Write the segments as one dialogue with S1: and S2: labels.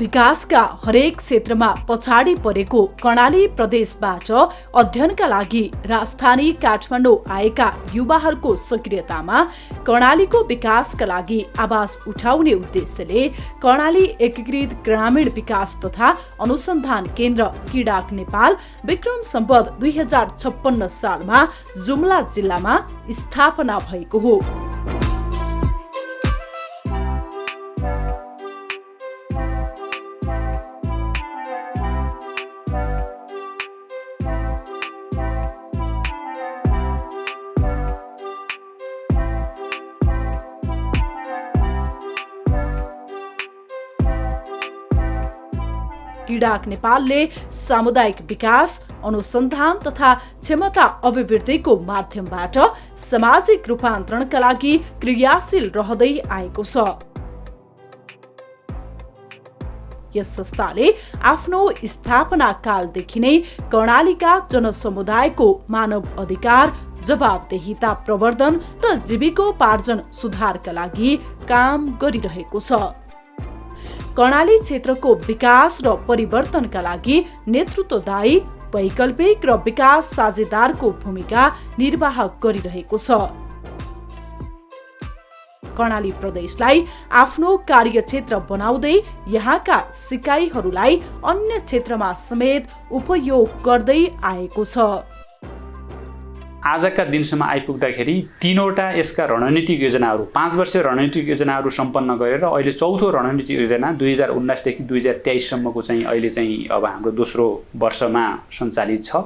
S1: विकासका हरेक क्षेत्रमा पछाडि परेको कर्णाली प्रदेशबाट अध्ययनका लागि राजधानी काठमाडौँ आएका युवाहरूको सक्रियतामा कर्णालीको विकासका लागि आवाज उठाउने उद्देश्यले कर्णाली एकीकृत ग्रामीण विकास तथा अनुसन्धान केन्द्र किडाक नेपाल विक्रम सम्वत 2056 सालमा जुम्ला जिल्लामा स्थापना भएको हो। किडाक नेपालले सामुदायिक विकास, अनुसन्धान तथा क्षमता अभिवृद्धिको माध्यमबाट सामाजिक रूपान्तरणका लागि क्रियाशील रहँदै आएको छ। यस संस्थाले आफ्नो स्थापना कालदेखि नै कर्णालीका जनसमुदायको मानव अधिकार, जवाबदेहिता प्रवर्धन र जीविकोपार्जन सुधारका लागि काम गरिरहेको छ। कर्णाली क्षेत्रको विकास र परिवर्तनका लागि नेतृत्वदायी, वैकल्पिक र विकास साझेदारको भूमिका निर्वाह गरिरहेको छ। कर्णाली प्रदेशलाई आफ्नो कार्यक्षेत्र बनाउँदै यहाँका सिकाइहरूलाई अन्य क्षेत्रमा समेत उपयोग गर्दै आएको छ।
S2: आजका दिनसम्म आइपुग्दाखेरि 3वटा यसका रणनीतिक योजनाहरू, 5 वर्षीय रणनीतिक योजनाहरू सम्पन्न गरेर अहिले 4थो रणनीतिक योजना 2019 देखि 2023 सम्मको चाहिँ अहिले चाहिँ अब हाम्रो दोस्रो वर्षमा सञ्चालित छ।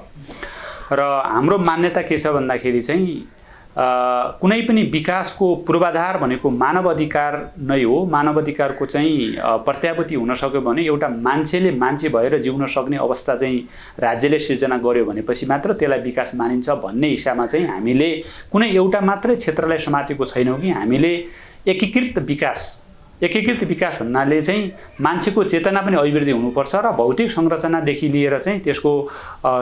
S2: र हाम्रो मान्यता के छ भन्दाखेरि चाहिँ कुनै पनि विकासको पूर्वाधार भनेको मानव अधिकार नै हो। मानव अधिकारको चाहिँ प्रत्याभूति हुन सक्यो भने एउटा मान्छेले मान्छे भएर जिउन सक्ने अवस्था चाहिँ राज्यले सिर्जना गर्यो भनेपछि मात्र त्यसलाई विकास मानिन्छ भन्ने हिसाबमा चाहिँ हामीले कुनै एउटा मात्रै क्षेत्रलाई समातेको छैनौँ कि हामीले एकीकृत विकास भन्नाले चाहिँ मान्छेको चेतना पनि अभिवृद्धि हुनुपर्छ र भौतिक संरचनादेखि लिएर चाहिँ त्यसको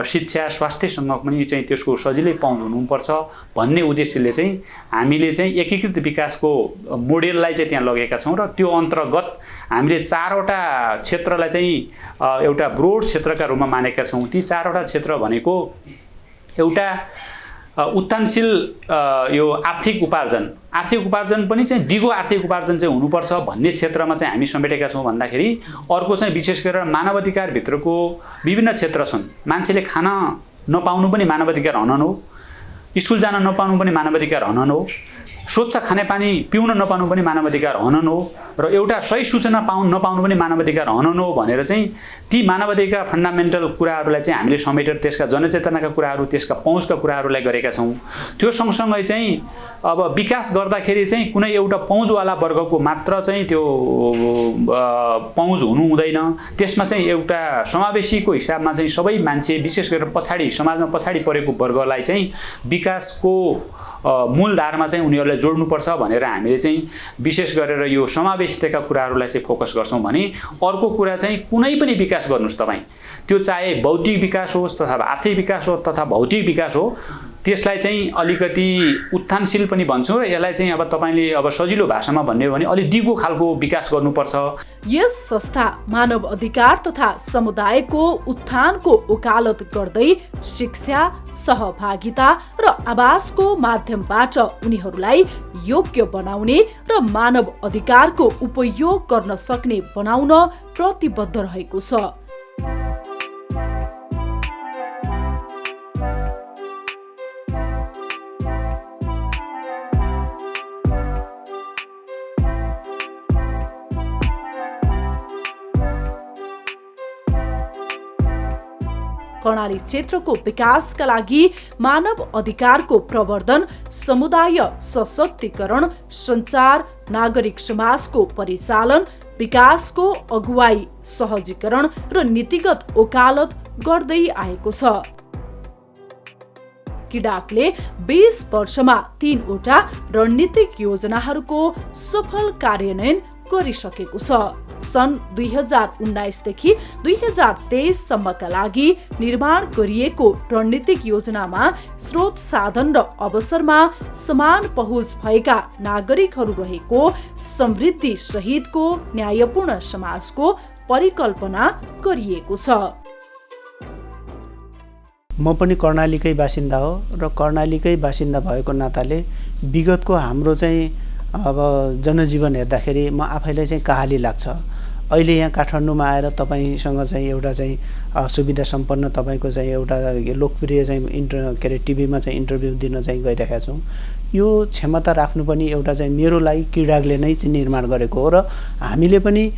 S2: शिक्षा, स्वास्थ्यसँग पनि चाहिँ त्यसको सजिलै पहुँच हुनुपर्छ भन्ने उद्देश्यले चाहिँ हामीले चाहिँ एकीकृत विकासको मोडेललाई चाहिँ त्यहाँ लगेका छौँ। र त्यो अन्तर्गत हामीले 4वटा क्षेत्रलाई चाहिँ एउटा ब्रोड क्षेत्रका रूपमा मानेका छौँ। ती 4वटा क्षेत्र भनेको एउटा उत्थानशील यो आर्थिक उपार्जन पनि चाहिँ दिगो आर्थिक उपार्जन चाहिँ हुनुपर्छ भन्ने क्षेत्रमा चाहिँ हामी समेटेका छौँ। भन्दाखेरि अर्को चाहिँ विशेष गरेर मानव अधिकार भित्रको विभिन्न क्षेत्र छन्। मान्छेले खान नपाउनु पनि मानव अधिकार हनन हो, स्कुल जान नपाउनु पनि मानव अधिकार हनन हो, स्वच्छ खानेपानी पिउन नपाउनु पनि मानव अधिकार हनन हो र एउटा सही सूचना नपाउनु पनि मानव अधिकार हनन हो भनेर चाहिँ ती मानव अधिकार फन्डामेन्टल कुराहरूलाई चाहिँ हामीले समेटेर त्यसका जनचेतनाका कुराहरू, त्यसका पहुँचका कुराहरूलाई गरेका छौँ। त्यो सँगसँगै चाहिँ अब विकास गर्दाखेरि चाहिँ कुनै एउटा पहुँचवाला वर्गको मात्र चाहिँ त्यो पहुँच हुनु हुँदैन। त्यसमा चाहिँ एउटा समावेशीको हिसाबमा चाहिँ सबै मान्छे, विशेष गरेर समाजमा पछाडि परेको वर्गलाई चाहिँ विकासको मूलधारमा चाहिँ उनीहरूलाई जोड्नुपर्छ भनेर हामीले चाहिँ विशेष गरेर यो समावेशिताका कुराहरूलाई चाहिँ फोकस गर्छौँ। भने अर्को कुरा चाहिँ कुनै पनि विकास गर्नुहोस् तपाईँ, त्यो चाहे बौद्धिक विकास होस् तथा आर्थिक विकास हो तथा भौतिक विकास हो, त्यसलाई चाहिँ अलिकति उत्थानशील पनि भन्छौँ र यसलाई चाहिँ अब तपाईँले अब सजिलो भाषामा भन्ने हो भने अलि दिगो खालको विकास गर्नुपर्छ।
S1: यस संस्था मानव अधिकार तथा समुदायको उत्थानको वकालत गर्दै शिक्षा, सहभागिता र आवासको माध्यमबाट उनीहरूलाई योग्य बनाउने र मानव अधिकारको उपयोग गर्न सक्ने बनाउन प्रतिबद्ध रहेको छ। कर्णाली क्षेत्रको विकासका लागि मानव अधिकारको प्रवर्धन, समुदाय सशक्तिकरण, सञ्चार, नागरिक समाजको परिचालन, विकासको अगुवाई, सहजीकरण र नीतिगत वकालत गर्दै आएको छ। किडाकले 20 वर्षमा 3वटा रणनीतिक योजनाहरूको सफल कार्यान्वयन गरिसकेको छ। सन् 2019 देखि 2023 सम्मका लागि निर्माण गरिएको रणनीतिक योजनामा स्रोत साधन र अवसरमा समान पहुँच भएका नागरिकहरू रहेको, समृद्धि सहितको न्यायपूर्ण समाजको परिकल्पना गरिएको छ।
S3: म पनि कर्णालीकै बासिन्दा हो र कर्णालीकै बासिन्दा भएको नाताले विगतको हाम्रो चाहिँ अब जनजीवन हेर्दाखेरि म आफैलाई चाहिँ कहाली लाग्छ। अहिले यहाँ काठमाडौँमा आएर तपाईसँग चाहिँ एउटा चाहिँ सुविधा सम्पन्न तपाईको चाहिँ एउटा लोकप्रिय चाहिँ के अरे टिभीमा चाहिँ इन्टरभ्यू दिन चाहिँ गइरहेका छौँ। यो क्षमता राख्नु पनि एउटा चाहिँ मेरो लागि क्रीडाले नै चाहिँ निर्माण गरेको हो र हामीले पनि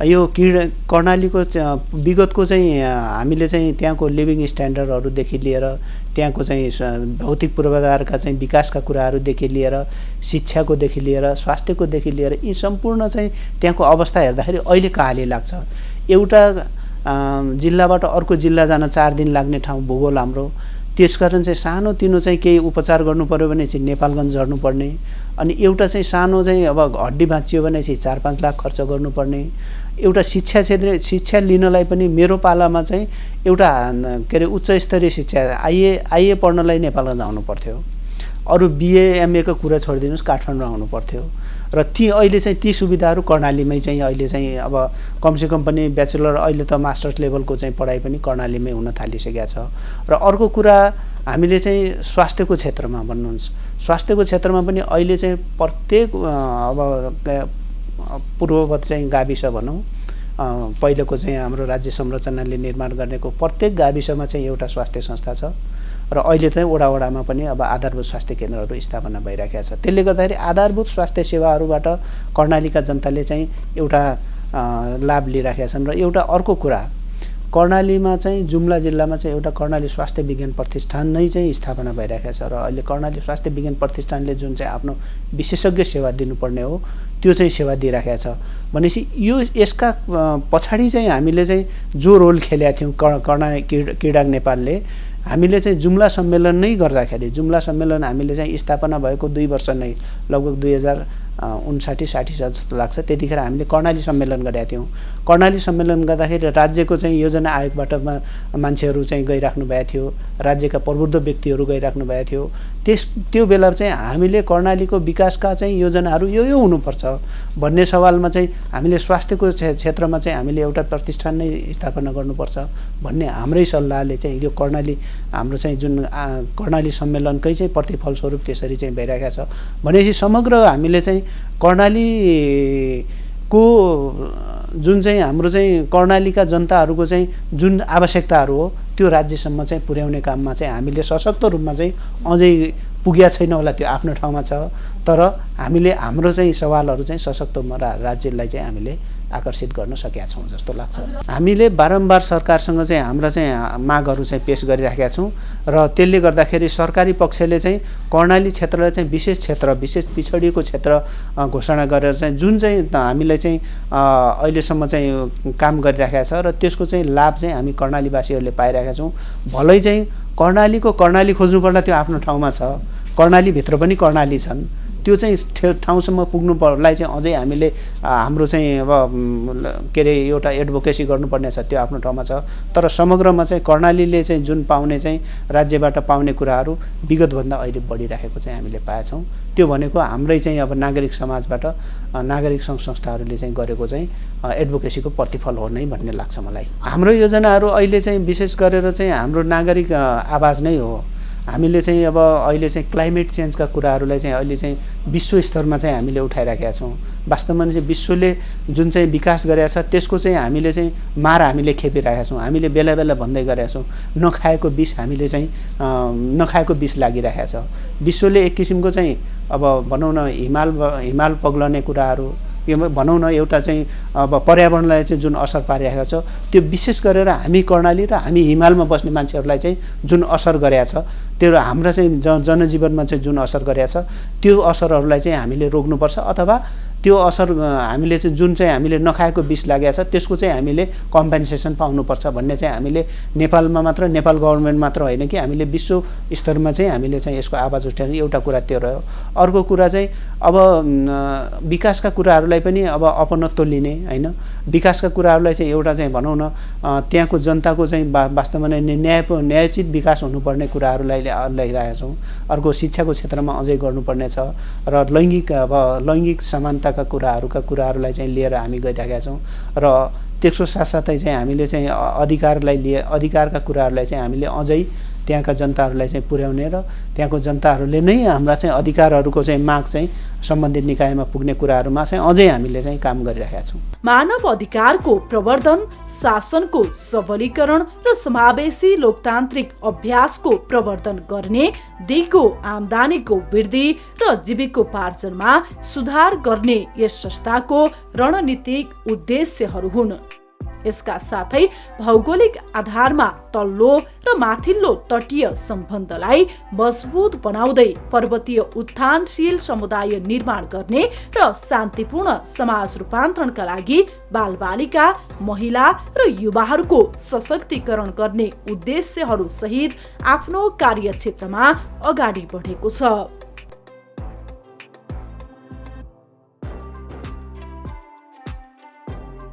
S3: यो कर्णालीको विगतको चाहिँ हामीले चाहिँ त्यहाँको लिभिङ स्ट्यान्डर्डहरूदेखि लिएर त्यहाँको चाहिँ भौतिक पूर्वाधारका चाहिँ विकासका कुराहरूदेखि लिएर शिक्षाकोदेखि लिएर स्वास्थ्यकोदेखि लिएर यी सम्पूर्ण चाहिँ त्यहाँको अवस्था हेर्दाखेरि अहिले कहाली लाग्छ। एउटा जिल्लाबाट अर्को जिल्ला जान 4 दिन लाग्ने ठाउँ भूगोल हाम्रो, त्यसकारण चाहिँ सानोतिनो चाहिँ केही उपचार गर्नु पर्यो भने चाहिँ नेपालगञ्ज झर्नुपर्ने, अनि एउटा चाहिँ सानो चाहिँ अब हड्डी भाँचियो भने चाहिँ 4-5 लाख खर्च गर्नुपर्ने। एउटा शिक्षा लिनलाई पनि मेरो पालामा चाहिँ एउटा के अरे उच्च स्तरीय शिक्षा आइए पढ्नलाई नेपालगञ्ज आउनु पर्थ्यो। अरू बिए एमएको कुरा छोडिदिनुहोस् काठमाडौँ आउनु पर्थ्यो र अहिले चाहिँ ती सुविधाहरू कर्णालीमै चाहिँ अहिले चाहिँ अब कमसेकम पनि ब्याचलर अहिले त मास्टर्स लेभलको चाहिँ पढाइ पनि कर्णालीमै हुन थालिसकेको छ। र अर्को कुरा हामीले चाहिँ स्वास्थ्यको क्षेत्रमा भन्नुहुन्छ, स्वास्थ्यको क्षेत्रमा पनि अहिले चाहिँ प्रत्येक अब पूर्ववत चाहिँ गाविस भनौँ पहिलेको चाहिँ हाम्रो राज्य संरचनाले निर्माण गर्नेको प्रत्येक गाविसमा चाहिँ एउटा स्वास्थ्य संस्था छ र अहिले चाहिँ वडामा पनि अब आधारभूत स्वास्थ्य केन्द्रहरू स्थापना भइरहेको छ। त्यसले गर्दाखेरि आधारभूत स्वास्थ्य सेवाहरूबाट कर्णालीका जनताले चाहिँ एउटा लाभ लिइरहेका छन्। र एउटा अर्को कुरा कर्णालीमा चाहिँ जुम्ला जिल्लामा चाहिँ एउटा कर्णाली स्वास्थ्य विज्ञान प्रतिष्ठान नै चाहिँ स्थापना भइरहेको छ र अहिले कर्णाली स्वास्थ्य विज्ञान प्रतिष्ठानले जुन चाहिँ आफ्नो विशेषज्ञ सेवा दिनुपर्ने हो त्यो चाहिँ सेवा दिइरहेको छ। भनेपछि यो यसका पछाडि चाहिँ हामीले चाहिँ जो रोल खेलेका थियौँ कर्णाली क्रीडाग नेपालले, हामीले चाहिँ जुम्ला सम्मेलन नै गर्दाखेरि जुम्ला सम्मेलन हामीले चाहिँ स्थापना भएको 2 वर्ष नै लगभग 2059-60 जस्तो लाग्छ, त्यतिखेर हामीले कर्णाली सम्मेलन गरेका थियौँ। कर्णाली सम्मेलन गर्दाखेरि राज्यको चाहिँ योजना आयोगबाट मान्छेहरू चाहिँ गइराख्नु भएको थियो, राज्यका प्रबुद्ध व्यक्तिहरू गइराख्नु भएको थियो। त्यो बेला चाहिँ हामीले कर्णालीको विकासका चाहिँ योजनाहरू यो हुनुपर्छ भन्ने सवालमा चाहिँ हामीले स्वास्थ्यको क्षेत्रमा चाहिँ हामीले एउटा प्रतिष्ठान नै स्थापना गर्नुपर्छ भन्ने हाम्रै सल्लाहले चाहिँ यो कर्णाली हाम्रो चाहिँ जुन कर्णाली सम्मेलनकै चाहिँ प्रतिफल स्वरूप त्यसरी चाहिँ भइरहेको छ। भनेपछि समग्र हामीले चाहिँ कर्णालीको जुन चाहिँ हाम्रो चाहिँ कर्णालीका जनताहरूको चाहिँ जुन आवश्यकताहरू हो त्यो राज्यसम्म चाहिँ पुर्याउने काममा चाहिँ हामीले सशक्त रूपमा चाहिँ अझै पुगेका छैन होला, त्यो आफ्नो ठाउँमा छ। तर हामीले हाम्रो चाहिँ सवालहरू चाहिँ सशक्त राज्यलाई चाहिँ हामीले आकर्षित गर्न सकेका छौँ जस्तो लाग्छ। हामीले बारम्बार सरकारसँग चाहिँ हाम्रा चाहिँ मागहरू चाहिँ पेश गरिराखेका छौँ र त्यसले गर्दाखेरि सरकारी पक्षले चाहिँ कर्णाली क्षेत्रलाई चाहिँ विशेष पिछडिएको क्षेत्र घोषणा गरेर चाहिँ जुन चाहिँ हामीलाई चाहिँ अहिलेसम्म चाहिँ काम गरिराखेका छ र त्यसको चाहिँ लाभ चाहिँ हामी कर्णालीवासीहरूले पाइरहेका छौँ। भलै चाहिँ कर्णाली खोज्नु पर्दा त्यो आफ्नो ठाउँमा छ, कर्णालीभित्र पनि कर्णाली छन्, त्यो चाहिँ ठाउँसम्म पुग्नुलाई चाहिँ अझै हामीले हाम्रो चाहिँ अब के अरे एउटा एडभोकेसी गर्नुपर्ने छ, त्यो आफ्नो ठाउँमा छ। तर समग्रमा चाहिँ कर्णालीले चाहिँ जुन पाउने चाहिँ राज्यबाट पाउने कुराहरू विगतभन्दा अहिले बढिराखेको चाहिँ हामीले पाएछौँ। त्यो भनेको हाम्रै चाहिँ अब नागरिक समाजबाट नागरिक सङ्घ संस्थाहरूले चाहिँ गरेको चाहिँ एडभोकेसीको प्रतिफल हो नै भन्ने लाग्छ मलाई। हाम्रो योजनाहरू अहिले चाहिँ विशेष गरेर चाहिँ हाम्रो नागरिक आवाज नै हो। हामीले चाहिँ अब अहिले चाहिँ क्लाइमेट चेन्जका कुराहरूलाई चाहिँ अहिले चाहिँ विश्व स्तरमा चाहिँ हामीले उठाइराखेका छौँ। वास्तवमा चाहिँ विश्वले जुन चाहिँ विकास गरेका छ त्यसको चाहिँ हामीले चाहिँ मार हामीले खेपिरहेका छौँ। हामीले बेला बेला भन्दै गरेका छौँ नखाएको विष हामीले चाहिँ नखाएको विष लागिरहेको छ। विश्वले एक किसिमको चाहिँ अब भनौँ न हिमाल पग्लने कुराहरू यो भनौँ न एउटा चाहिँ अब पर्यावरणलाई चाहिँ जुन असर पारिरहेको छ त्यो विशेष गरेर हामी कर्णाली र हामी हिमालमा बस्ने मान्छेहरूलाई चाहिँ जुन असर गरेको छ त्यो हाम्रा चाहिँ जनजीवनमा चाहिँ जुन असर गरेको छ त्यो असरहरूलाई चाहिँ हामीले रोक्नुपर्छ अथवा त्यो असर हामीले चाहिँ जुन चाहिँ हामीले नखाएको विष लागेको छ त्यसको चाहिँ हामीले कम्पेन्सेसन पाउनुपर्छ भन्ने चाहिँ हामीले नेपालमा मात्र नेपाल गभर्नमेन्ट मात्र होइन कि हामीले विश्व स्तरमा चाहिँ हामीले चाहिँ यसको आवाज उठाउने एउटा कुरा त्यो रह्यो। अर्को कुरा चाहिँ अब विकासका कुराहरूलाई पनि अब अपनत्व लिने होइन, विकासका कुराहरूलाई चाहिँ एउटा चाहिँ भनौँ न त्यहाँको जनताको चाहिँ वास्तवमा नै न्यायोचित विकास हुनुपर्ने कुराहरूलाई ल्याइरहेका छौँ। अर्को शिक्षाको क्षेत्रमा अझै गर्नुपर्ने छ र लैङ्गिक समानताका कुराहरूलाई चाहिँ लिएर हामी गइरहेका छौँ र त्यसको साथसाथै चाहिँ हामीले चाहिँ अधिकारका कुराहरूलाई चाहिँ हामीले अझै त्यहाँका जनताहरूलाई चाहिँ पुर्याउने र त्यहाँको जनताहरूले नै हाम्रा चाहिँ अधिकारहरूको चाहिँ माग चाहिँ सम्बन्धित निकायमा पुग्ने कुराहरूमा चाहिँ अझै हामीले चाहिँ काम गरिरहेका छौँ।
S1: मानव अधिकारको प्रवर्धन, शासनको सबलीकरण र समावेशी लोकतान्त्रिक अभ्यासको प्रवर्धन गर्ने, दिगो आम्दानीको वृद्धि र जीविकोपार्जनमा सुधार गर्ने यस संस्थाको रणनीतिक उद्देश्यहरू हुन्। यसका साथै भौगोलिक आधारमा तल्लो र माथिल्लो तटीय सम्बन्धलाई मजबुत बनाउँदै पर्वतीय उत्थानशील समुदाय निर्माण गर्ने र शान्तिपूर्ण समाज रूपान्तरणका लागि बालबालिका, महिला र युवाहरूको सशक्तिकरण गर्ने उद्देश्यहरू सहित आफ्नो कार्यक्षेत्रमा अगाडि बढेको छ।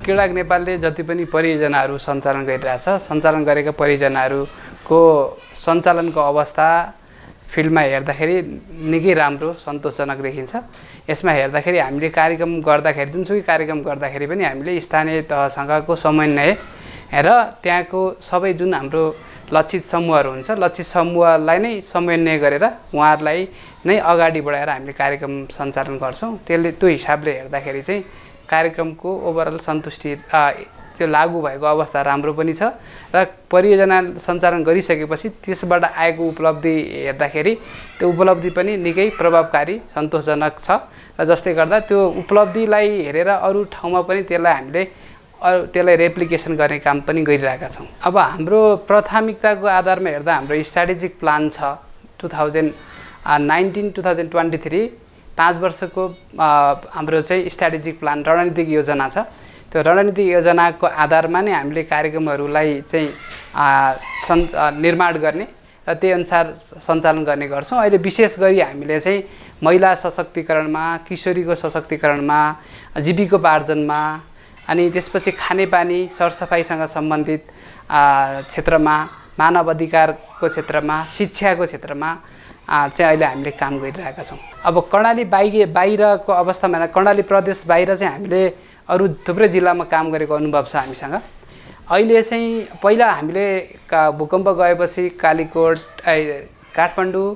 S4: क्रीडाग नेपालले जति पनि परियोजनाहरू सञ्चालन गरिरहेछ, सञ्चालन गरेका परियोजनाहरूको सञ्चालनको अवस्था फिल्डमा हेर्दाखेरि निकै राम्रो, सन्तोषजनक देखिन्छ। यसमा हेर्दाखेरि हामीले कार्यक्रम गर्दाखेरि, जुनसुकै कार्यक्रम गर्दाखेरि पनि हामीले स्थानीय तहसँगको समन्वय र त्यहाँको सबै जुन हाम्रो लक्षित समूहहरू हुन्छ, लक्षित समूहलाई नै समन्वय गरेर उहाँहरूलाई नै अगाडि बढाएर हामीले कार्यक्रम सञ्चालन गर्छौँ। त्यो हिसाबले हेर्दाखेरि चाहिँ कार्यक्रमको ओभरअल सन्तुष्टि त्यो लागू भएको अवस्था राम्रो पनि छ र परियोजना सञ्चालन गरिसकेपछि त्यसबाट आएको उपलब्धि हेर्दाखेरि त्यो उपलब्धि पनि निकै प्रभावकारी, सन्तोषजनक छ र जसले गर्दा त्यो उपलब्धिलाई हेरेर अरू ठाउँमा पनि त्यसलाई रेप्लिकेसन गर्ने काम पनि गरिरहेका छौँ। अब हाम्रो प्राथमिकताको आधारमा हेर्दा हाम्रो स्ट्राटेजिक प्लान छ 2019-2023 5 वर्षको हाम्रो चाहिँ स्ट्राटेजिक प्लान, रणनीतिक योजना छ। त्यो रणनीतिक योजनाको आधारमा नै हामीले कार्यक्रमहरूलाई चाहिँ निर्माण गर्ने र त्यही अनुसार सञ्चालन गर्ने गर्छौँ। अहिले विशेष गरी हामीले चाहिँ महिला सशक्तिकरणमा, किशोरीको सशक्तिकरणमा, जीविकोपार्जनमा अनि त्यसपछि खानेपानी सरसफाइसँग सम्बन्धित क्षेत्रमा, मानव अधिकारको क्षेत्रमा, शिक्षाको क्षेत्रमा चाहिँ अहिले हामीले काम गरिरहेका छौँ। अब कर्णाली बाहिरको अवस्थामा, कर्णाली प्रदेश बाहिर चाहिँ हामीले अरू थुप्रै जिल्लामा काम गरेको अनुभव छ हामीसँग। अहिले चाहिँ पहिला हामीले भूकम्प गएपछि कालीकोट, काठमाडौँ,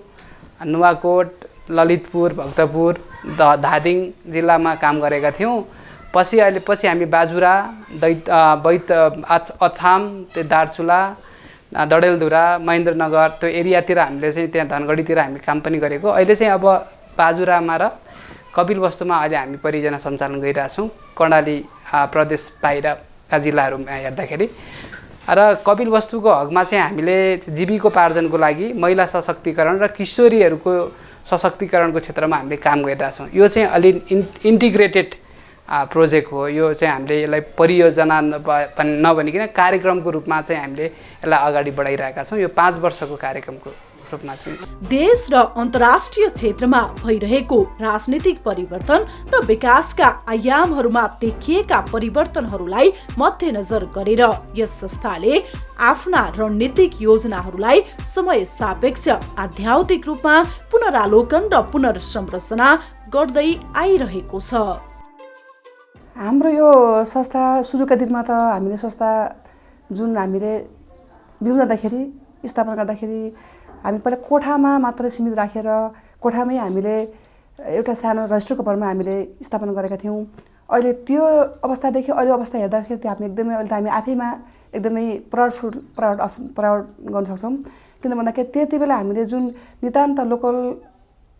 S4: नुवाकोट, ललितपुर, भक्तपुर, धादिङ जिल्लामा काम गरेका थियौँ। पछि हामी बाजुरा, अछाम, दार्चुला, डडेलधुरा, महेन्द्रनगर त्यो एरियातिर हामीले चाहिँ त्यहाँ धनगढीतिर हामी काम पनि गरेको। अहिले चाहिँ अब बाजुरामा र कपिलवस्तुमा अहिले हामी परियोजना सञ्चालन गरिरहेछौँ कर्णाली प्रदेश बाहिरका जिल्लाहरूमा हेर्दाखेरि। र कपिलवस्तुको हकमा चाहिँ हामीले जीविकोपार्जनको लागि महिला सशक्तिकरण र किशोरीहरूको सशक्तिकरणको क्षेत्रमा हामीले काम गरिरहेछौँ। यो चाहिँ अलि इन्टिग्रेटेड प्रोजेक्ट हो। यो चाहिँ हामीले यसलाई परियोजना नभनिकन कार्यक्रमको रूपमा चाहिँ हामीले यसलाई अगाडि बढाइरहेका छौँ। यो 5 वर्षको कार्यक्रमको रूपमा चाहिँ
S1: देश र अन्तर्राष्ट्रिय क्षेत्रमा भइरहेको राजनीतिक परिवर्तन र विकासका आयामहरूमा देखिएका परिवर्तनहरूलाई मध्यनजर गरेर यस संस्थाले आफ्ना रणनीतिक योजनाहरूलाई समय सापेक्ष आध्यात्मिक रूपमा पुनरालोकन र पुनर्संरचना गर्दै आइरहेको छ।
S5: हाम्रो यो संस्था सुरुका दिनमा त हामीले संस्था जुन हामीले बिउजाँदाखेरि स्थापना गर्दाखेरि हामी पहिला कोठामा मात्र सीमित राखेर कोठामै हामीले एउटा सानो रजिस्टरको भरमा हामीले स्थापना गरेका थियौँ। अहिले त्यो अवस्थादेखि अहिले अवस्था हेर्दाखेरि हामी एकदमै अहिले त हामी आफैमा एकदमै प्राउड गर्न सक्छौँ। किन भन्दाखेरि त्यति बेला हामीले जुन नितान्त लोकल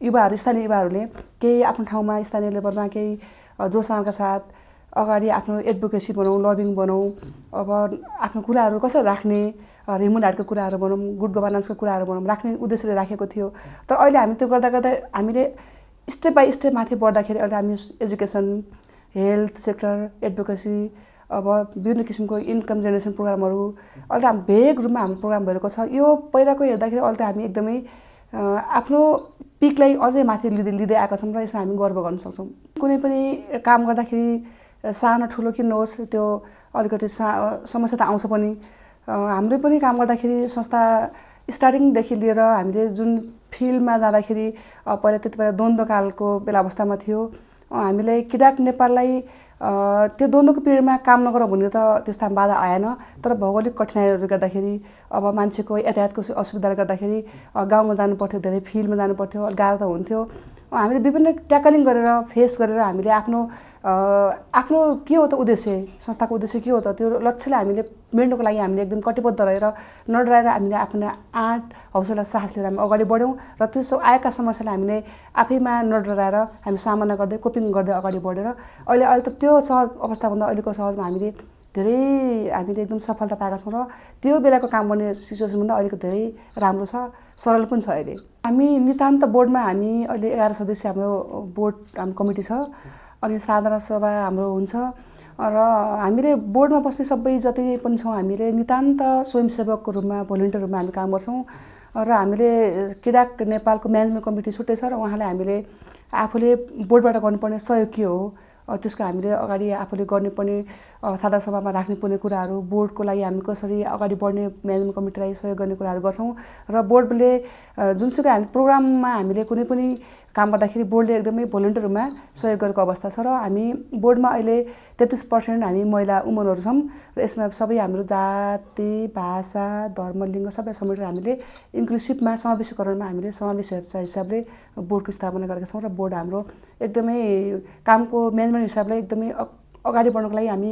S5: युवाहरू, स्थानीय युवाहरूले केही आफ्नो ठाउँमा स्थानीय लेभलमा केही जोसाका साथ अगाडि आफ्नो एडभोकेसी बनाउँ, लबिङ बनाउँ, अब आफ्नो कुराहरू कसरी राख्ने, ह्युमन राइटको कुराहरू बनाउँ, गुड गभर्नेन्सको कुराहरू बनाउँ राख्ने उद्देश्यले राखेको थियो। तर अहिले हामी त्यो गर्दा गर्दा हामीले स्टेप बाई स्टेप माथि बढ्दाखेरि अहिले हामी एजुकेसन, हेल्थ सेक्टर, एडभोकेसी, अब विभिन्न किसिमको इन्कम जेनेरेसन प्रोग्रामहरू अहिले हामी भेग रूपमा हाम्रो प्रोग्राम भएको छ। यो पहिलाको हेर्दाखेरि अहिले त हामी एकदमै आफ्नो पिकलाई अझै माथि लिँदै आएका छौँ र यसमा हामी गर्व गर्न सक्छौँ। कुनै पनि काम गर्दाखेरि सानो ठुलो किन नहोस्, त्यो अलिकति समस्या त आउँछ पनि। हाम्रो पनि काम गर्दाखेरि संस्था स्टार्टिङदेखि लिएर हामीले जुन फिल्डमा जाँदाखेरि पहिला त्यति बेला द्वन्द्वकालको बेला अवस्थामा थियो। हामीलाई किराक नेपाललाई त्यो द्वन्द्वको पिरियडमा काम नगर भन्ने त त्यस्तो बाधा आएन, तर भौगोलिक कठिनाइहरूले गर्दाखेरि अब मान्छेको यातायातको असुविधाले गर्दाखेरि गाउँमा जानु पर्थ्यो, धेरै फिल्डमा जानु पर्थ्यो, गाह्रो त हुन्थ्यो। हामीले विभिन्न ट्याकलिङ गरेर फेस गरेर हामीले आफ्नो के हो त उद्देश्य, संस्थाको उद्देश्य के हो त, त्यो लक्ष्यलाई हामीले मेट्नको लागि हामीले एकदम कटिबद्ध रहेर नडराएर हामीले आफ्नो आँट हौसला साहस लिएर हामी अगाडि बढ्यौँ र त्यो आएका समस्यालाई हामीले आफैमा नडराएर हामी सामना गर्दै कोपिङ गर्दै अगाडि बढेर अहिले त त्यो सहज अवस्थाभन्दा अहिलेको सहजमा हामीले एकदम सफलता पाएका छौँ र त्यो बेलाको काम गर्ने सिचुएसनभन्दा अहिलेको धेरै राम्रो छ, सरल पनि छ। अहिले हामी नितान्त बोर्डमा हामी अहिले 11 सदस्य हाम्रो बोर्ड हाम्रो कमिटी छ अनि साधारण सभा हाम्रो हुन्छ र हामीले बोर्डमा बस्ने सबै जति पनि छौँ हामीले नितान्त स्वयंसेवकको रूपमा भोलिन्टियर रूपमा हामी काम गर्छौँ र हामीले किराक नेपालको म्यानेजमेन्ट कमिटी छुट्टै छ र उहाँलाई हामीले आफूले बोर्डबाट गर्नुपर्ने सहयोग के हो त्यसको हामीले अगाडि आफूले गर्नुपर्ने सादा सभामा राख्ने पर्ने कुराहरू, बोर्डको लागि हामी कसरी अगाडि बढ्ने म्यानेजमेन्ट कमिटीलाई सहयोग गर्ने कुराहरू गर्छौँ र बोर्डले जुनसुकै हामी प्रोग्राममा हामीले कुनै पनि काम गर्दाखेरि बोर्डले एकदमै भोलिन्टियर रूपमा सहयोग गरेको अवस्था छ र हामी बोर्डमा अहिले 33% हामी महिला वुमनहरू छौँ र यसमा सबै हाम्रो जाति, भाषा, धर्म, लिङ्ग सबै समेटेर हामीले इन्क्लुसिभमा समावेशीकरणमा हामीले समावेश हिसाबले बोर्डको स्थापना गरेका छौँ र बोर्ड हाम्रो एकदमै कामको म्यानेजमेन्ट हिसाबले एकदमै अगाडि बढ्नको लागि हामी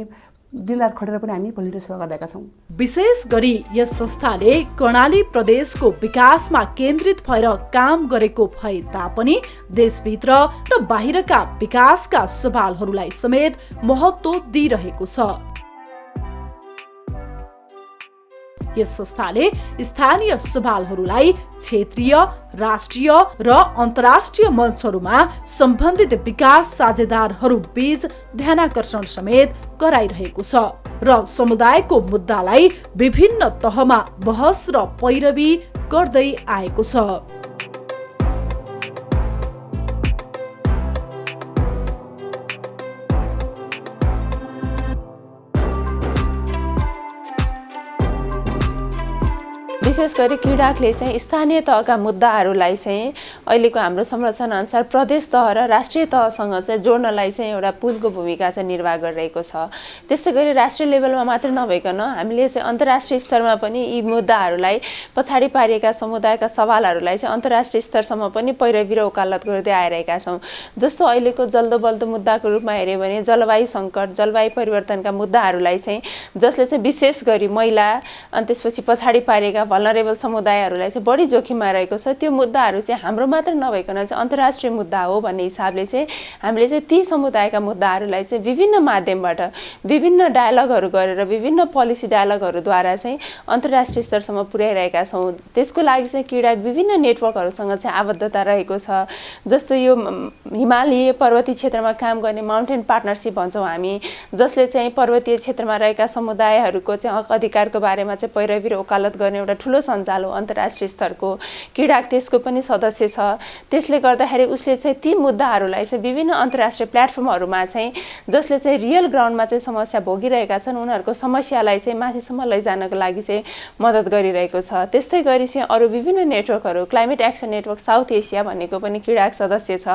S5: दिनरात खटेर पनि हामी भोलिन्टियर सेवा गरिरहेका छौँ।
S1: विशेष गरी यस संस्थाले कर्णाली प्रदेशको विकासमा केन्द्रित भएर काम गरेको भए तापनि देशभित्र र बाहिरका विकासका सवालहरूलाई समेत महत्त्व दिइरहेको छ। यस संस्थाले स्थानीय सवालहरूलाई क्षेत्रीय, राष्ट्रिय र अन्तर्राष्ट्रिय मञ्चहरूमा सम्बन्धित विकास साझेदारहरू बीच ध्यानाकर्षण समेत गराइरहेको छ र समुदायको मुद्दालाई विभिन्न तहमा बहस र पैरवी गर्दै आएको छ।
S6: विशेष गरी किराकले चाहिँ स्थानीय तहका मुद्दाहरूलाई चाहिँ अहिलेको हाम्रो संरचना अनुसार प्रदेश तह र राष्ट्रिय तहसँग चाहिँ जोड्नलाई चाहिँ एउटा पुलको भूमिका चाहिँ निर्वाह गरिरहेको छ। त्यसै गरी राष्ट्रिय लेभलमा मात्र नभइकन हामीले चाहिँ अन्तर्राष्ट्रिय स्तरमा पनि यी मुद्दाहरूलाई, पछाडि पारिएका समुदायका सवालहरूलाई चाहिँ अन्तर्राष्ट्रिय स्तरसम्म पनि पैरवी र वकालत गर्दै आइरहेका छौँ। जस्तो अहिलेको जल्दो बल्दो मुद्दाको रूपमा हेऱ्यो भने जलवायु सङ्कट, जलवायु परिवर्तनका मुद्दाहरूलाई चाहिँ जसले चाहिँ विशेष गरी महिला अनि त्यसपछि पछाडि पारिएका भल्नरेबल समुदायहरूलाई चाहिँ बढी जोखिममा रहेको छ। त्यो मुद्दाहरू चाहिँ हाम्रो मात्र नभइकन चाहिँ अन्तर्राष्ट्रिय मुद्दा हो भन्ने हिसाबले चाहिँ हामीले चाहिँ ती समुदायका मुद्दाहरूलाई चाहिँ विभिन्न माध्यमबाट विभिन्न डायलगहरू गरेर विभिन्न पोलिसी डायलगहरूद्वारा चाहिँ अन्तर्राष्ट्रिय स्तरसम्म पुर्याइरहेका छौँ। त्यसको लागि चाहिँ किराक विभिन्न नेटवर्कहरूसँग चाहिँ आबद्धता रहेको छ। जस्तो यो हिमालय पर्वतीय क्षेत्रमा काम गर्ने माउन्टेन पार्टनरसिप भन्छौँ हामी, जसले चाहिँ पर्वतीय क्षेत्रमा रहेका समुदायहरूको चाहिँ हक अधिकारको बारेमा चाहिँ पैरवी र वकालत गर्ने एउटा ठुलो सञ्जाल हो अन्तर्राष्ट्रिय स्तरको। किराक त्यसको पनि सदस्य छ। त्यसले गर्दाखेरि उसले चाहिँ ती मुद्दाहरूलाई चाहिँ विभिन्न अन्तर्राष्ट्रिय प्लेटफर्महरूमा चाहिँ जसले चाहिँ रियल ग्राउन्डमा चाहिँ समस्या भोगिरहेका छन् उनीहरूको समस्यालाई चाहिँ माथिसम्म लैजानको लागि चाहिँ मद्दत गरिरहेको छ। त्यस्तै गरी चाहिँ अरू विभिन्न नेटवर्कहरू, climate action network south Asia भनेको पनि किराक सदस्य छ।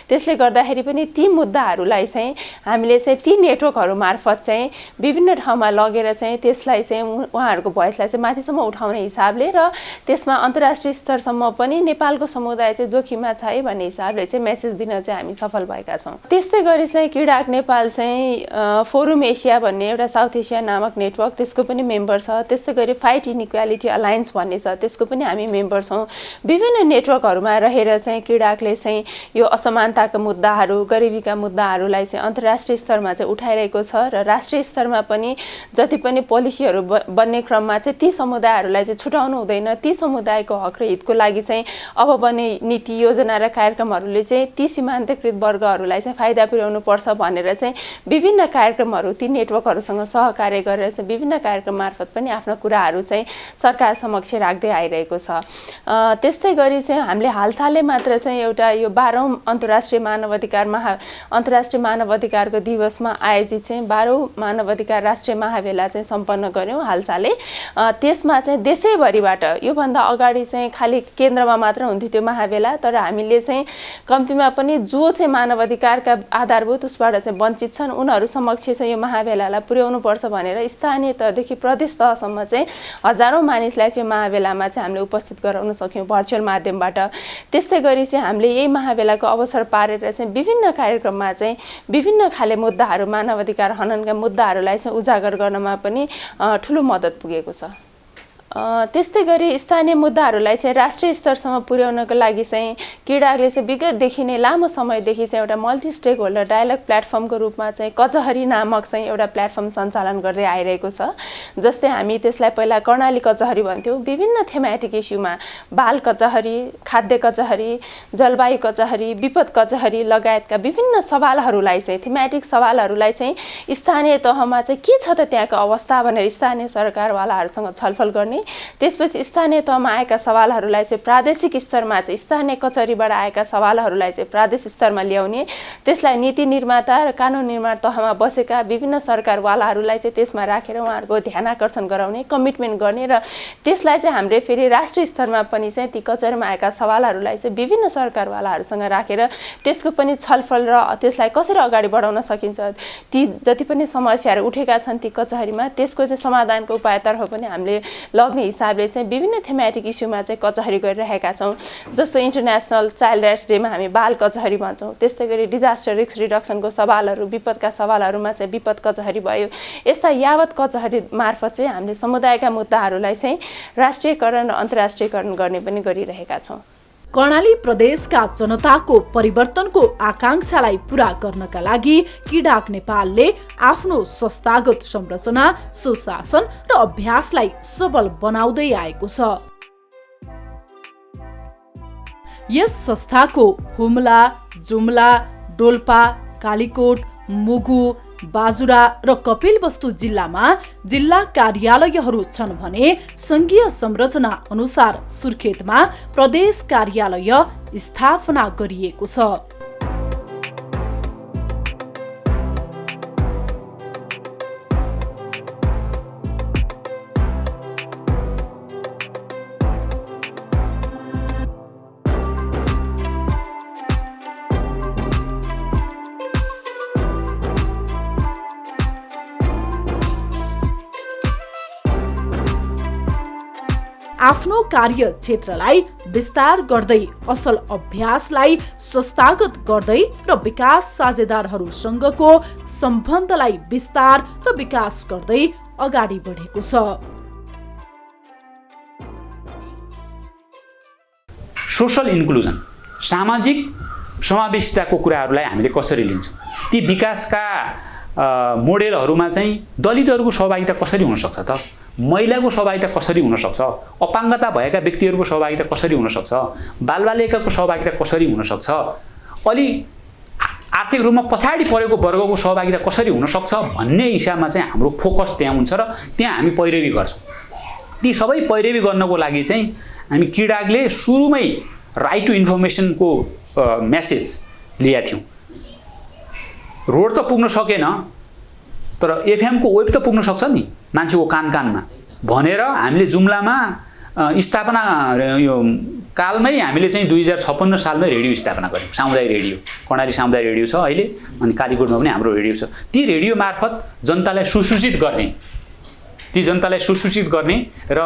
S6: त्यसले गर्दाखेरि पनि ती मुद्दाहरूलाई चाहिँ हामीले चाहिँ ती नेटवर्कहरू मार्फत चाहिँ विभिन्न ठाउँमा लगेर चाहिँ त्यसलाई चाहिँ उहाँहरूको भोइसलाई चाहिँ माथिसम्म उठाउने हिसाबले र त्यसमा अन्तर्राष्ट्रिय स्तरसम्म पनि नेपालको समुदाय चाहिँ जोखिममा छ है भन्ने हिसाबले चाहिँ मेसेज दिन चाहिँ हामी सफल भएका छौँ। त्यस्तै गरी चाहिँ किराक नेपाल चाहिँ फोरम एसिया भन्ने एउटा साउथ एसिया नामक नेटवर्क, त्यसको पनि मेम्बर छ। त्यस्तै गरी फाइट इनइक्वालिटी अलायन्स भन्ने छ, त्यसको पनि हामी मेम्बर छौँ। विभिन्न नेटवर्कहरूमा रहेर चाहिँ किराकले चाहिँ यो असमानताका मुद्दाहरू, गरिबीका मुद्दाहरूलाई चाहिँ अन्तर्राष्ट्रिय स्तरमा चाहिँ उठाइरहेको छ र राष्ट्रिय स्तरमा पनि जति पनि पोलिसीहरू बन्ने क्रममा चाहिँ ती समुदायहरूलाई चाहिँ छुटाउनु हुँदैन। ती समुदायको हक र हितको लागि चाहिँ अब बन्ने नीति योजना र कार्यक्रमहरूले चाहिँ ती सीमान्तकृत वर्गहरूलाई चाहिँ फाइदा पुर्याउनु पर्छ भनेर चाहिँ विभिन्न कार्यक्रमहरू ती नेटवर्कहरूसँग सहकार्य गरेर चाहिँ विभिन्न कार्यक्रम मार्फत पनि आफ्ना कुराहरू चाहिँ सरकार समक्ष राख्दै आइरहेको छ। त्यस्तै गरी चाहिँ हामीले हालसालै मात्र चाहिँ एउटा यो 12औं अन्तर्राष्ट्रिय मानव अधिकारको दिवसमा आयोजित चाहिँ 12औं मानव अधिकार राष्ट्रिय महाभेला चाहिँ सम्पन्न गर्यौँ हालसालै। त्यसमा चाहिँ देशैभरि देशैभरिबाट योभन्दा अगाडि चाहिँ खालि केन्द्रमा मात्र हुन्थ्यो त्यो महाबेला, तर हामीले चाहिँ कम्तीमा पनि जो चाहिँ मानव अधिकारका आधारभूत उसबाट चाहिँ वञ्चित छन् उनीहरू समक्ष चाहिँ यो महाबेलालाई पुर्याउनुपर्छ भनेर स्थानीय तहदेखि प्रदेश तहसम्म चाहिँ हजारौँ मानिसलाई चाहिँ महाबेलामा चाहिँ हामीले उपस्थित गराउन सक्यौँ भर्चुअल माध्यमबाट। त्यस्तै गरी चाहिँ हामीले यही महाबेलाको अवसर पारेर चाहिँ विभिन्न कार्यक्रममा चाहिँ विभिन्न खाले मुद्दाहरू मानव अधिकार हननका मुद्दाहरूलाई चाहिँ उजागर गर्नमा पनि ठुलो मद्दत पुगेको छ। त्यस्तै गरी स्थानीय मुद्दाहरूलाई चाहिँ राष्ट्रिय स्तरसम्म पुर्याउनको लागि चाहिँ क्रीडाले चाहिँ विगतदेखि नै लामो समयदेखि चाहिँ एउटा मल्टी स्टेक होल्डर डायलग प्लेटफर्मको रूपमा चाहिँ कचहरी नामक चाहिँ एउटा प्लेटफर्म सञ्चालन गर्दै आइरहेको छ। जस्तै हामी त्यसलाई पहिला कर्णाली कचहरी भन्थ्यौँ। विभिन्न थेमेटिक इस्युमा बाल कचहरी, खाद्य कचहरी, जलवायु कचहरी, विपद कचहरी लगायतका विभिन्न सवालहरूलाई चाहिँ थेमेटिक सवालहरूलाई चाहिँ स्थानीय तहमा चाहिँ के छ त त्यहाँको अवस्था भनेर स्थानीय सरकारवालाहरूसँग छलफल गर्ने, त्यसपछि स्थानीय तहमा आएका सवालहरूलाई चाहिँ प्रादेशिक स्तरमा चाहिँ स्थानीय कचहरीबाट आएका सवालहरूलाई चाहिँ प्रादेशिक स्तरमा ल्याउने, त्यसलाई नीति निर्माता र कानुन निर्माण तहमा बसेका विभिन्न सरकारवालाहरूलाई चाहिँ त्यसमा राखेर उहाँहरूको ध्यान आकर्षण गराउने, कमिटमेन्ट गर्ने र त्यसलाई चाहिँ हामीले फेरि राष्ट्रिय स्तरमा पनि चाहिँ ती कचहरीमा आएका सवालहरूलाई चाहिँ विभिन्न सरकारवालाहरूसँग राखेर त्यसको पनि छलफल र त्यसलाई कसरी अगाडि बढाउन सकिन्छ, ती जति पनि समस्याहरू उठेका छन् ती कचहरीमा त्यसको चाहिँ समाधानको उपायतर्फ पनि हामीले लग्ने हिसाबले चाहिँ विभिन्न थेमेटिक इस्युमा चाहिँ कचहरी गरिरहेका छौँ। जस्तो इन्टरनेसनल चाइल्ड राइट्स डेमा हामी बाल कचहरी भन्छौँ। त्यस्तै गरी डिजास्टर रिस्क रिडक्सनको सवालहरू, विपदका सवालहरूमा चाहिँ विपद कचहरी भयो। यस्ता यावत कचहरी मार्फत चाहिँ हामीले समुदायका मुद्दाहरूलाई चाहिँ राष्ट्रियकरण र अन्तर्राष्ट्रियकरण गर्ने पनि गरिरहेका छौँ।
S1: कर्णाली प्रदेशका जनताको परिवर्तनको आकांक्षालाई पूरा गर्नका लागि क्रीडाक नेपालले आफ्नो संस्थागत संरचना, सुशासन र अभ्यासलाई सबल बनाउँदै आएको छ। यस संस्थाको हुम्ला, जुम्ला, डोल्पा, कालीकोट, मुगु, बाजुरा र कपिलवस्तु जिल्लामा जिल्ला कार्यालयहरू छन् भने संघीय संरचना अनुसार सुर्खेतमा प्रदेश कार्यालय स्थापना गरिएको छ। आफ्नो कार्य क्षेत्रलाई विस्तार गर्दै असल अभ्यासलाई संस्थागत गर्दै र विकास साझेदारहरूसँगको सम्बन्धलाई विस्तार र विकास गर्दै अगाडि बढेको छ।
S2: सोशल इन्क्लुजन, सामाजिक समावेशिताको कुराहरूलाई हामीले कसरी लिन्छौँ, ती विकासका मोडेलहरूमा चाहिँ दलितहरूको सहभागिता कसरी हुनसक्छ त, महिलाको सहभागिता कसरी हुनसक्छ, अपाङ्गता भएका व्यक्तिहरूको सहभागिता कसरी हुनसक्छ, बालबालिकाको सहभागिता कसरी हुनसक्छ, अलि आर्थिक रूपमा पछाडि परेको वर्गको सहभागिता कसरी हुनसक्छ भन्ने हिसाबमा चाहिँ हाम्रो फोकस त्यहाँ हुन्छ र त्यहाँ हामी पैरवी गर्छौँ। ती सबै पैरवी गर्नको लागि चाहिँ हामी क्रीडाले सुरुमै राइट टु इन्फर्मेसनको मेसेज लिएका थियौँ। रोड त पुग्न सकेन तर एफएमको वेब त पुग्न सक्छ नि मान्छेको कान कानमा भनेर हामीले जुम्लामा स्थापना यो कालमै हामीले चाहिँ 2056 सालमै रेडियो स्थापना गऱ्यौँ। सामुदायिक रेडियो, कर्णाली सामुदायिक रेडियो छ अहिले, अनि कालीकोटमा पनि हाम्रो रेडियो छ। ती रेडियो मार्फत जनतालाई सुसूचित गर्ने र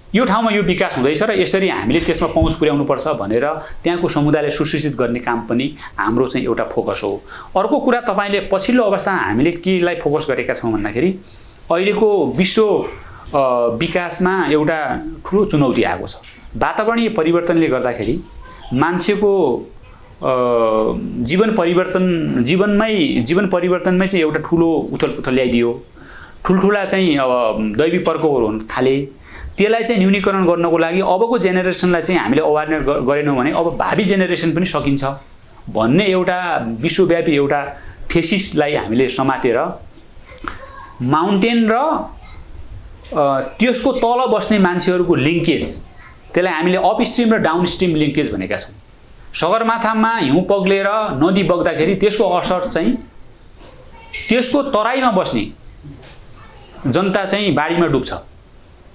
S2: यो ठाउँमा यो विकास हुँदैछ र यसरी हामीले त्यसमा पहुँच पुर्याउनुपर्छ भनेर त्यहाँको समुदायलाई सुसूचित गर्ने काम पनि हाम्रो चाहिँ एउटा फोकस हो। अर्को कुरा तपाईँले पछिल्लो अवस्थामा हामीले केलाई फोकस गरेका छौँ भन्दाखेरि अहिलेको विश्व विकासमा एउटा ठुलो चुनौती आएको छ। वातावरणीय परिवर्तनले गर्दाखेरि मान्छेको जीवन परिवर्तनमै चाहिँ एउटा ठुलो उथलपुथल ल्याइदियो। ठुल्ठुला चाहिँ अब दैवी प्रकोपहरू हुन थाले। त्यसलाई चाहिँ न्यूनीकरण गर्नको लागि अबको जेनेरेसनलाई चाहिँ हामीले अवेरनेस गरेनौँ भने अब भावी जेनेरेसन पनि सकिन्छ भन्ने एउटा विश्वव्यापी एउटा थेसिसलाई हामीले समातेर माउन्टेन र त्यसको तल बस्ने मान्छेहरूको लिङ्केज, त्यसलाई हामीले अपस्ट्रिम र डाउनस्ट्रिम लिङ्केज भनेका छौँ। सगरमाथामा हिउँ पग्लेर नदी बग्दाखेरि त्यसको असर चाहिँ त्यसको तराईमा बस्ने जनता चाहिँ बाढीमा डुब्छ।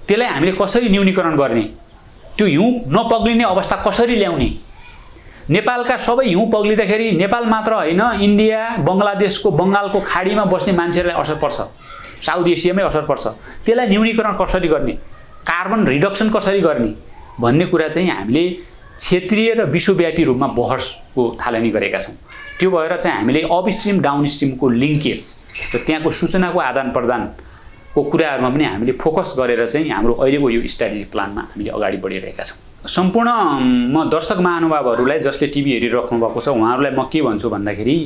S2: त्यसलाई हामीले कसरी न्यूनीकरण गर्ने, त्यो हिउँ नपग्लिने अवस्था कसरी ल्याउने। नेपालका सबै हिउँ पग्लिँदाखेरि नेपाल मात्र होइन, इन्डिया, बङ्गलादेशको बङ्गालको खाडीमा बस्ने मान्छेहरूलाई असर पर्छ, साउथ एसियामै असर पर्छ। त्यसलाई न्यूनीकरण कसरी गर्ने, कार्बन रिडक्सन कसरी गर्ने भन्ने कुरा चाहिँ हामीले क्षेत्रीय र विश्वव्यापी रूपमा बहसको थालनी गरेका छौँ। त्यो भएर चाहिँ हामीले अपस्ट्रिम डाउनस्ट्रिमको लिङ्केज र त्यहाँको सूचनाको आदान प्रदानको कुराहरूमा पनि हामीले फोकस गरेर चाहिँ हाम्रो अहिलेको यो स्ट्राटेजिक प्लानमा हामीले अगाडि बढिरहेका छौँ। सम्पूर्ण म दर्शक महानुभावहरूलाई जसले टिभी हेरिराख्नु भएको छ उहाँहरूलाई म के भन्छु भन्दाखेरि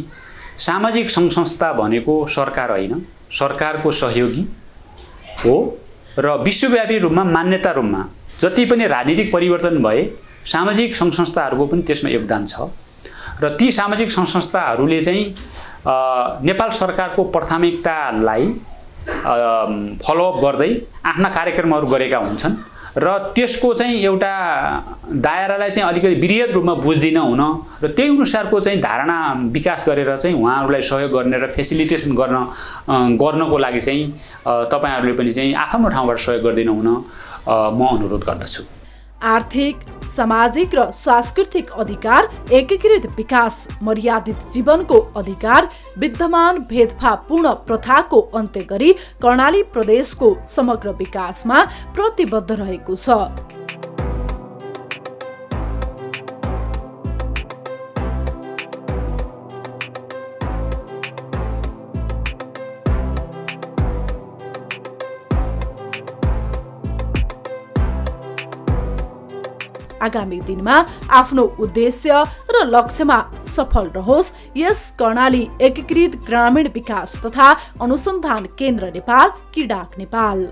S2: सामाजिक सङ्घ संस्था भनेको सरकार होइन, सरकारको सहयोगी हो र विश्वव्यापी रूपमा मान्यता रूपमा जति पनि राजनीतिक परिवर्तन भए सामाजिक सङ्घ संस्थाहरूको पनि त्यसमा योगदान छ र ती सामाजिक सङ्घ संस्थाहरूले चाहिँ नेपाल सरकारको प्राथमिकतालाई फलोअप गर्दै आफ्ना कार्यक्रमहरू गरेका हुन्छन् र त्यसको चाहिँ एउटा दायरालाई चाहिँ अलिकति वृहत रूपमा बुझ्दिन हुन र त्यही अनुसारको चाहिँ धारणा विकास गरेर चाहिँ उहाँहरूलाई सहयोग गर्ने र फेसिलिटेसन गर्नको लागि चाहिँ तपाईँहरूले पनि चाहिँ आफ्नो ठाउँबाट सहयोग गरिदिनु हुन म अनुरोध गर्दछु।
S1: आर्थिक, सामाजिक र सांस्कृतिक अधिकार, एकीकृत विकास, मर्यादित जीवनको अधिकार, विद्यमान भेदभावपूर्ण प्रथाको अन्त्य गरी कर्णाली प्रदेशको समग्र विकासमा प्रतिबद्ध रहेको छ। आगामी दिनमा आफ्नो उद्देश्य र लक्ष्यमा सफल रहोस्। यस कर्णाली एकीकृत ग्रामीण विकास तथा अनुसन्धान केन्द्र नेपाल, किडाक नेपाल।